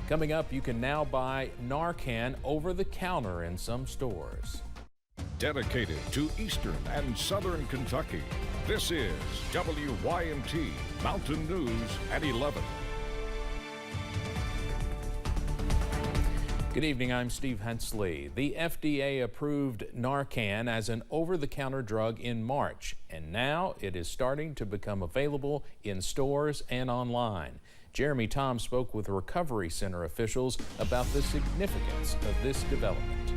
Coming up, you can now buy Narcan over the counter in some stores. Dedicated to Eastern and Southern Kentucky, this is WYMT Mountain News at 11. Good evening, I'm Steve Hensley. The FDA approved Narcan as an over-the-counter drug in March, and now it is starting to become available in stores and online. Jeremy Tom spoke with Recovery Center officials about the significance of this development.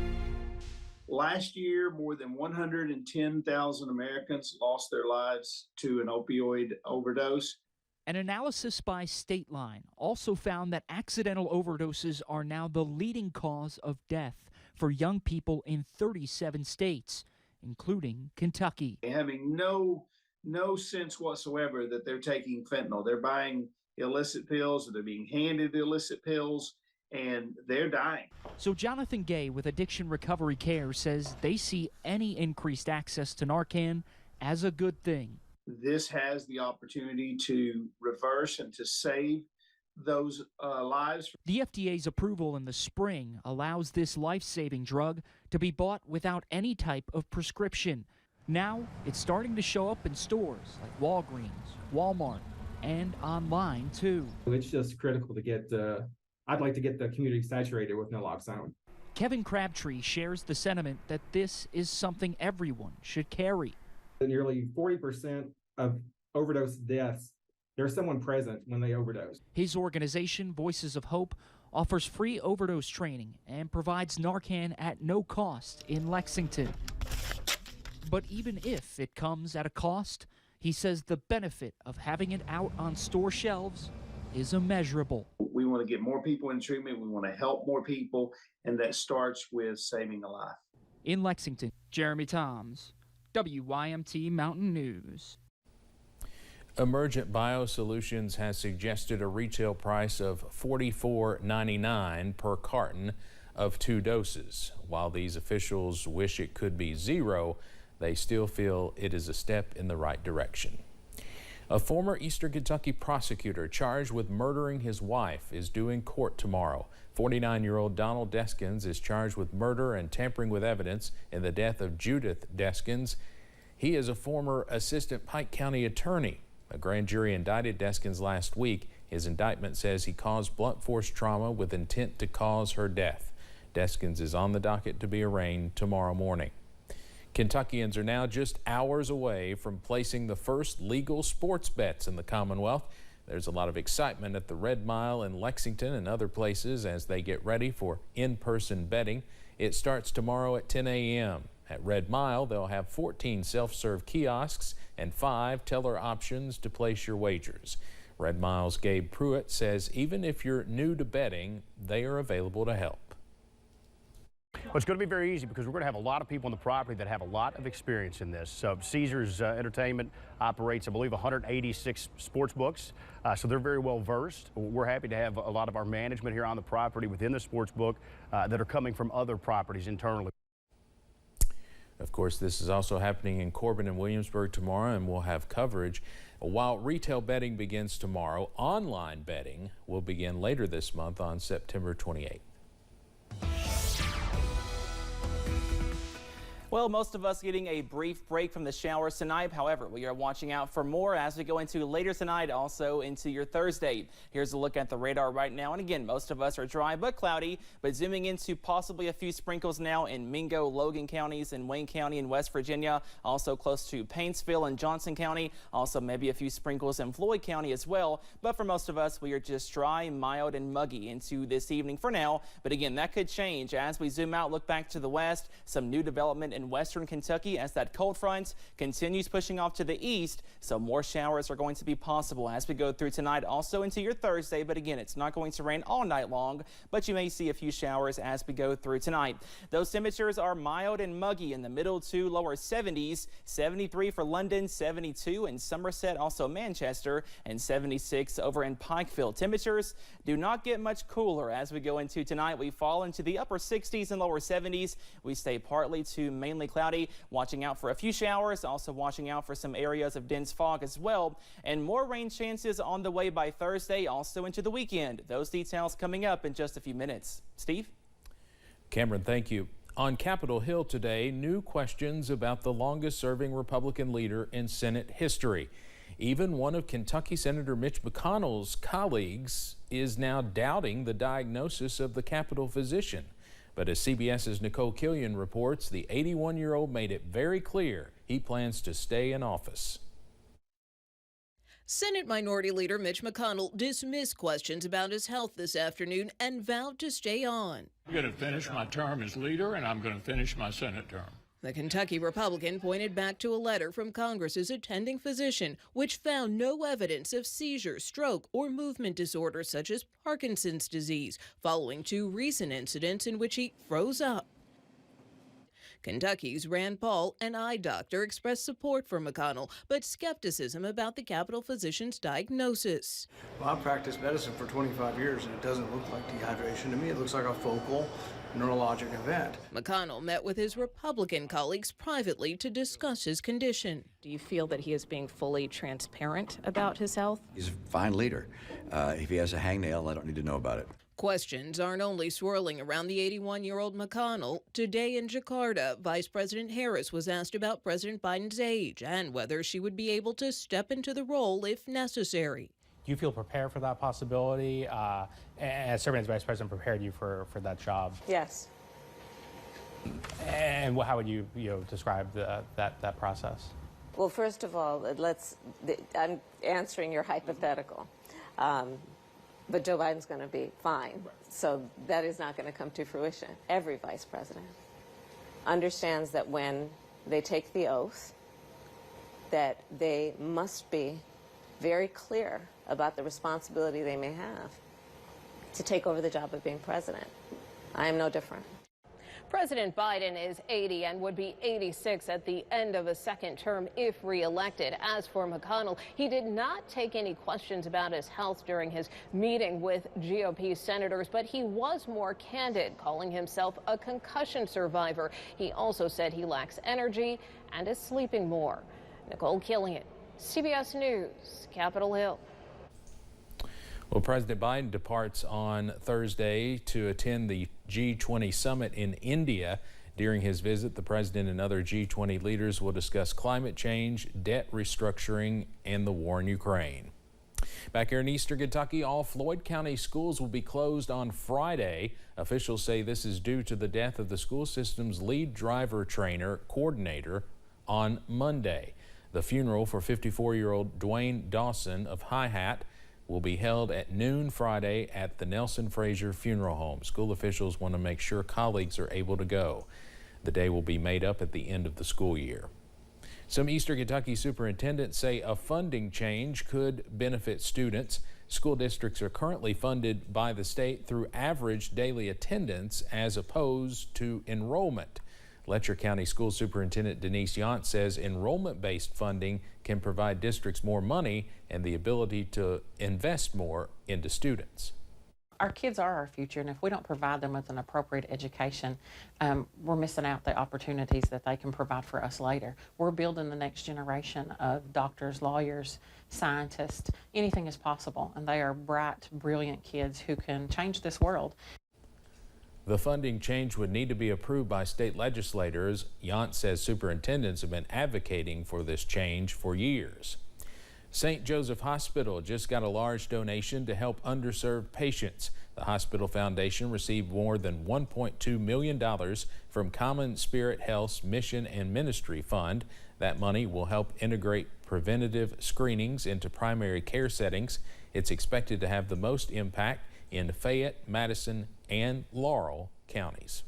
Last year, more than 110,000 Americans lost their lives to an opioid overdose. An analysis by State Line also found that accidental overdoses are now the leading cause of death for young people in 37 states, including Kentucky. Having no sense whatsoever that they're taking fentanyl. They're buying illicit pills, or they're being handed illicit pills, and they're dying. So Jonathan Gay with Addiction Recovery Care says they see any increased access to Narcan as a good thing. This has the opportunity to reverse and to save those lives. The FDA's approval in the spring allows this life-saving drug to be bought without any type of prescription. Now it's starting to show up in stores like Walgreens, Walmart, and online too. It's just critical to get, I'd like to get the community saturated with naloxone. Kevin Crabtree shares the sentiment that this is something everyone should carry. Nearly 40% of overdose deaths, there's someone present when they overdose. His organization, Voices of Hope, offers free overdose training and provides Narcan at no cost in Lexington. But even if it comes at a cost, he says the benefit of having it out on store shelves is immeasurable. We want to get more people in treatment. We want to help more people, and that starts with saving a life. In Lexington, Jeremy Toms, WYMT Mountain News. Emergent Biosolutions has suggested a retail price of $44.99 per carton of 2 doses. While these officials wish it could be zero, they still feel it is a step in the right direction. A former Eastern Kentucky prosecutor charged with murdering his wife is due in court tomorrow. 49-year-old Donald Deskins is charged with murder and tampering with evidence in the death of Judith Deskins. He is a former assistant Pike County attorney. A grand jury indicted Deskins last week. His indictment says he caused blunt force trauma with intent to cause her death. Deskins is on the docket to be arraigned tomorrow morning. Kentuckians are now just hours away from placing the first legal sports bets in the Commonwealth. There's a lot of excitement at the Red Mile in Lexington and other places as they get ready for in-person betting. It starts tomorrow at 10 a.m. At Red Mile, they'll have 14 self-serve kiosks and 5 teller options to place your wagers. Red Mile's Gabe Pruitt says even if you're new to betting, they are available to help. Well, it's going to be very easy because we're going to have a lot of people on the property that have a lot of experience in this. So Caesars Entertainment operates, I believe, 186 sports books, so they're very well versed. We're happy to have a lot of our management here on the property within the sports book that are coming from other properties internally. Of course, this is also happening in Corbin and Williamsburg tomorrow, and we'll have coverage. While retail betting begins tomorrow, online betting will begin later this month on September 28th. Well, most of us getting a brief break from the showers tonight. However, we are watching out for more as we go into later tonight, also into your Thursday. Here's a look at the radar right now. And again, most of us are dry but cloudy, but zooming into possibly a few sprinkles now in Mingo, Logan counties, and Wayne County in West Virginia. Also close to Paintsville and Johnson County. Also maybe a few sprinkles in Floyd County as well. But for most of us, we are just dry, mild, and muggy into this evening for now. But again, that could change as we zoom out, look back to the west. Some new development in western Kentucky as that cold front continues pushing off to the east, so more showers are going to be possible as we go through tonight, also into your Thursday. But again, it's not going to rain all night long, but you may see a few showers as we go through tonight. Those temperatures are mild and muggy in the middle to lower 70s, 73 for London, 72 in Somerset, also Manchester, and 76 over in Pikeville. Temperatures do not get much cooler as we go into tonight. We fall into the upper 60s and lower 70s. We stay partly to mainly mainly cloudy, watching out for a few showers, also watching out for some areas of dense fog as well, and more rain chances on the way by Thursday, also into the weekend. Those details coming up in just a few minutes. Steve? Cameron, thank you. On Capitol Hill today, new questions about the longest-serving Republican leader in Senate history. Even one of Kentucky Senator Mitch McConnell's colleagues is now doubting the diagnosis of the Capitol physician. But as CBS's Nicole Killian reports, the 81-year-old made it very clear he plans to stay in office. Senate Minority Leader Mitch McConnell dismissed questions about his health this afternoon and vowed to stay on. I'm going to finish my term as leader, and I'm going to finish my Senate term. The Kentucky Republican pointed back to a letter from Congress's attending physician, which found no evidence of seizure, stroke, or movement disorders such as Parkinson's disease, following 2 recent incidents in which he froze up. Kentucky's Rand Paul, an eye doctor, expressed support for McConnell, but skepticism about the Capitol physician's diagnosis. Well, I've practiced medicine for 25 years, and it doesn't look like dehydration to me. It looks like a focal neurologic event. McConnell met with his Republican colleagues privately to discuss his condition. Do you feel that he is being fully transparent about his health? He's a fine leader. If he has a hangnail, I don't need to know about it. Questions aren't only swirling around the 81-year-old McConnell. Today in Jakarta, Vice President Harris was asked about President Biden's age and whether she would be able to step into the role if necessary. Do you feel prepared for that possibility? As serving as Vice President prepared you for that job? Yes. And how would you describe that process? Well, first of all, I'm answering your hypothetical. But Joe Biden's going to be fine. So that is not going to come to fruition. Every vice president understands that when they take the oath, that they must be very clear about the responsibility they may have to take over the job of being president. I am no different. President Biden is 80 and would be 86 at the end of a second term if reelected. As for McConnell, he did not take any questions about his health during his meeting with GOP senators, but he was more candid, calling himself a concussion survivor. He also said he lacks energy and is sleeping more. Nicole Killian, CBS News, Capitol Hill. Well, President Biden departs on Thursday to attend the G20 summit in India. During his visit, the president and other G20 leaders will discuss climate change, debt restructuring, and the war in Ukraine. Back here in eastern Kentucky, all Floyd County schools will be closed on Friday. Officials say this is due to the death of the school system's lead driver trainer coordinator on Monday. The funeral for 54-year-old Dwayne Dawson of High Hat will be held at noon Friday at the Nelson Frazier Funeral Home. School officials want to make sure colleagues are able to go. The day will be made up at the end of the school year. Some Eastern Kentucky superintendents say a funding change could benefit students. School districts are currently funded by the state through average daily attendance as opposed to enrollment. Letcher County School Superintendent Denise Yount says enrollment-based funding can provide districts more money and the ability to invest more into students. Our kids are our future, and if we don't provide them with an appropriate education, we're missing out the opportunities that they can provide for us later. We're building the next generation of doctors, lawyers, scientists. Anything is possible, and they are bright, brilliant kids who can change this world. The funding change would need to be approved by state legislators. Yount says superintendents have been advocating for this change for years. St. Joseph Hospital just got a large donation to help underserved patients. The hospital foundation received more than $1.2 million from Common Spirit Health's Mission and Ministry Fund. That money will help integrate preventative screenings into primary care settings. It's expected to have the most impact in Fayette, Madison, and Laurel counties.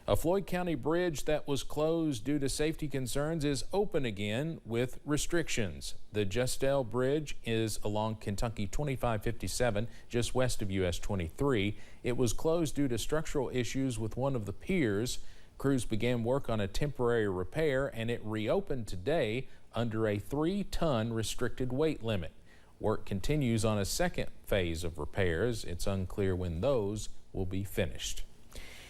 A Floyd County bridge that was closed due to safety concerns is open again with restrictions. The Justel Bridge is along Kentucky 2557, just west of US 23. It was closed due to structural issues with one of the piers. Crews began work on a temporary repair, and it reopened today under a 3-ton restricted weight limit. Work continues on a second phase of repairs. It's unclear when those will be finished.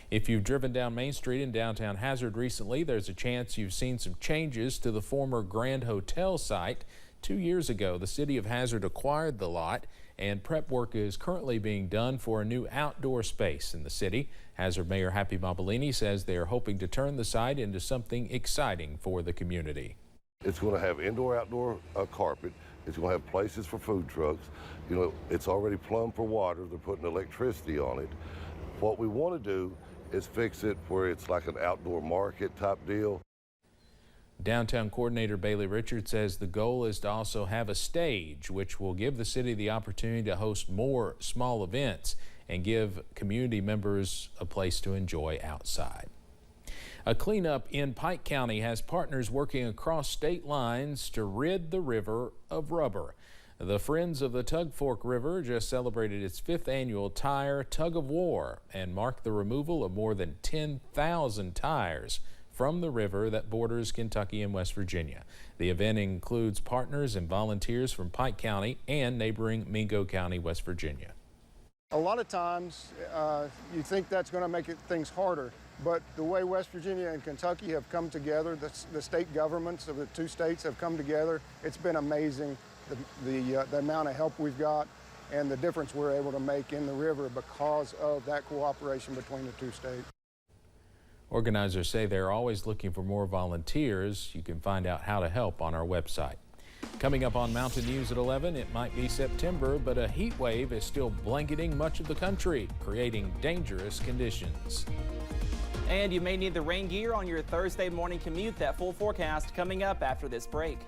If you've driven down Main Street in downtown Hazard recently, there's a chance you've seen some changes to the former Grand Hotel site. 2 years ago, the city of Hazard acquired the lot, and prep work is currently being done for a new outdoor space in the city. Hazard Mayor Happy Mobilini says they are hoping to turn the site into something exciting for the community. It's going to have indoor-outdoor carpet. It's going to have places for food trucks. You know, it's already plumbed for water. They're putting electricity on it. What we want to do is fix it where it's like an outdoor market type deal. Downtown Coordinator Bailey Richards says the goal is to also have a stage, which will give the city the opportunity to host more small events and give community members a place to enjoy outside. A cleanup in Pike County has partners working across state lines to rid the river of rubber. The Friends of the Tug Fork River just celebrated its 5th annual Tire Tug of War and marked the removal of more than 10,000 tires from the river that borders Kentucky and West Virginia. The event includes partners and volunteers from Pike County and neighboring Mingo County, West Virginia. A lot of times you think that's going to make things harder, but the way West Virginia and Kentucky have come together, the state governments of the 2 states have come together, it's been amazing. The amount of help we've got and the difference we're able to make in the river because of that cooperation between the 2 states. Organizers say they're always looking for more volunteers. You can find out how to help on our website. Coming up on Mountain News at 11, it might be September, but a heat wave is still blanketing much of the country, creating dangerous conditions. And you may need the rain gear on your Thursday morning commute. That full forecast coming up after this break.